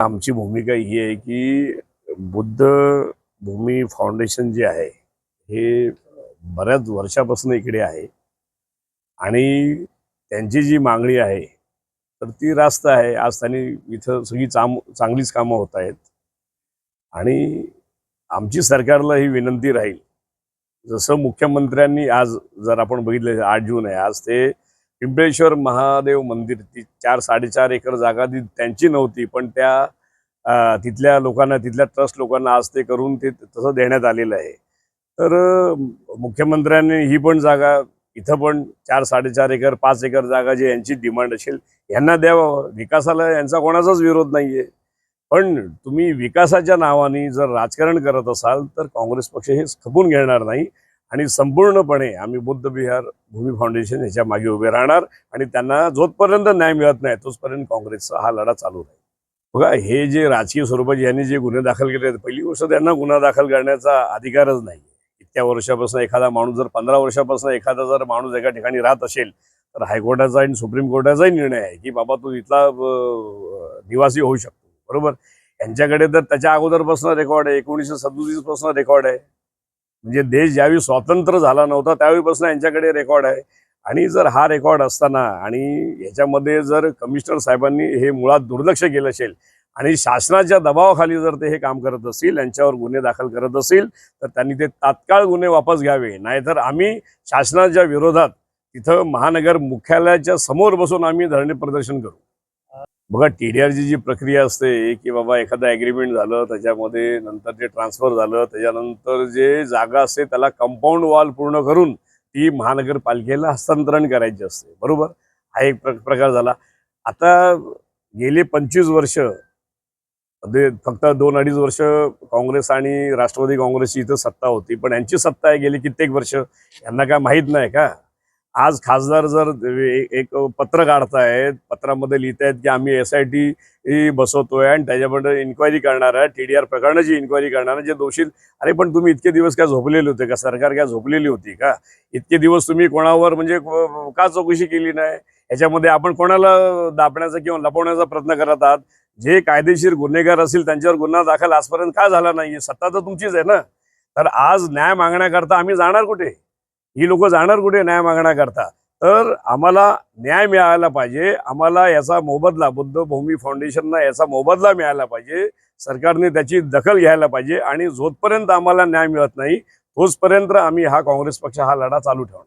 आमची भूमिका ही आहे की बुद्ध भूमी फाउंडेशन जे आहे हे बऱ्याच वर्षापासून इकडे आहे आणि त्यांची जी मागणी आहे तर ती रास्त आहे। आज त्यांनी इथं सगळी चांगलीच कामं होत आहेत आणि आमची सरकारला ही विनंती राहील, जसं मुख्यमंत्र्यांनी आज जर आपण बघितलं 8 जून आहे, आज ते पिंपळेश्वर महादेव मंदिर ती 4-4.5 एकर जागा ती त्यांची नव्हती, पण त्या तिथल्या लोकांना, तिथल्या ट्रस्ट लोकांना आज ते करून ते तसं देण्यात आलेलं आहे। तर मुख्यमंत्र्यांनी ही पण जागा इथं पण 4-4.5 एकर 5 एकर जागा जी यांची डिमांड असेल यांना द्यावं। विकासाला यांचा कोणाचाच विरोध नाहीये, पण तुम्ही विकासाच्या नावाने जर राजकारण करत असाल तर काँग्रेस पक्ष हे खपून घेणार नाही आणि संपूर्णपणे आम्ही बुद्ध विहार भूमी फाउंडेशन याच्या मागे उभे राहणार आणि त्यांना जोपर्यंत न्याय मिळत नाही तोपर्यंत काँग्रेसचा हा लढा चालू राहील। बघा, हे जे राजकीय स्वरूपाचे यांनी जे गुन्हे दाखल केले आहेत, पहिली गोष्ट त्यांना गुन्हा दाखल करण्याचा अधिकारच नाही। इतक्या वर्षापासून एखादा माणूस जर 15 वर्षापासून एखादा जर माणूस एका ठिकाणी राहत असेल तर हायकोर्टाचा आणि सुप्रीम कोर्टाचाही निर्णय आहे की बाबा तू इथला निवासी होऊ शकतो, बरोबर। यांच्याकडे तर त्याच्या अगोदरपासून रेकॉर्ड आहे, 1937 पासून रेकॉर्ड आहे, म्हणजे देश ज्यावेळी स्वतंत्र झाला नव्हता त्यावेळीपासून यांच्याकडे रेकॉर्ड आहे। आणि जर हा रेकॉर्ड असताना आणि याच्यामध्ये जर कमिशनर साहेबांनी हे मुळात दुर्लक्ष केलं असेल आणि शासनाच्या दबावाखाली जर ते हे काम करत असतील, यांच्यावर गुन्हे दाखल करत असतील तर त्यांनी ते तात्काळ गुन्हे वापस घ्यावे, नाहीतर आम्ही शासनाच्या विरोधात तिथं महानगर मुख्यालयाच्या समोर बसून आम्ही धरणे प्रदर्शन करू। बघा, TDRची जी प्रक्रिया असते की बाबा एखादा ॲग्रीमेंट झालं, त्याच्यामध्ये नंतर ते ट्रान्सफर झालं, त्याच्यानंतर जे जागा असते त्याला कंपाऊंड वॉल पूर्ण करून ती महानगरपालिकेला हस्तांतरण करायची असते, बरोबर। हा एक प्रकार झाला। आता गेली 25 वर्ष फक्त 2-2.5 वर्ष काँग्रेस आणि राष्ट्रवादी काँग्रेसची इथं सत्ता होती, पण यांची सत्ता आहे गेली कित्येक वर्ष, यांना काय माहीत नाही का? आज खासदार जर एक पत्र काढतायत, पत्रामध्ये लिहितायत की आम्ही SIT बसवतोय आणि त्याच्याबद्दल इन्क्वायरी करणार आहे, TDR प्रकरणाची इन्क्वायरी करणार आहे, जे दोषी। अरे पण तुम्ही इतके दिवस काय झोपलेले होते का? सरकार काय झोपलेली होती का? इतके दिवस तुम्ही कोणावर म्हणजे का चौकशी केली नाही? याच्यामध्ये आपण कोणाला दाबण्याचा किंवा लपवण्याचा प्रयत्न करत आहात? जे कायदेशीर गुन्हेगार असतील त्यांच्यावर गुन्हा दाखल आजपर्यंत का झाला नाहीये? सत्ता तर तुमचीच आहे ना। तर आज न्याय मागण्याकरता आम्ही जाणार कुठे? ही लोक जाणार कुठे न्याय मागण्याकरता? तर आम्हाला न्याय मिळायला पाहिजे, आम्हाला याचा मोबदला, बुद्ध भूमी फाउंडेशनला याचा मोबदला मिळायला पाहिजे, सरकारने त्याची दखल घ्यायला पाहिजे आणि जोपर्यंत आम्हाला न्याय मिळत नाही तोचपर्यंत आम्ही हा काँग्रेस पक्ष हा लढा चालू ठेवणार।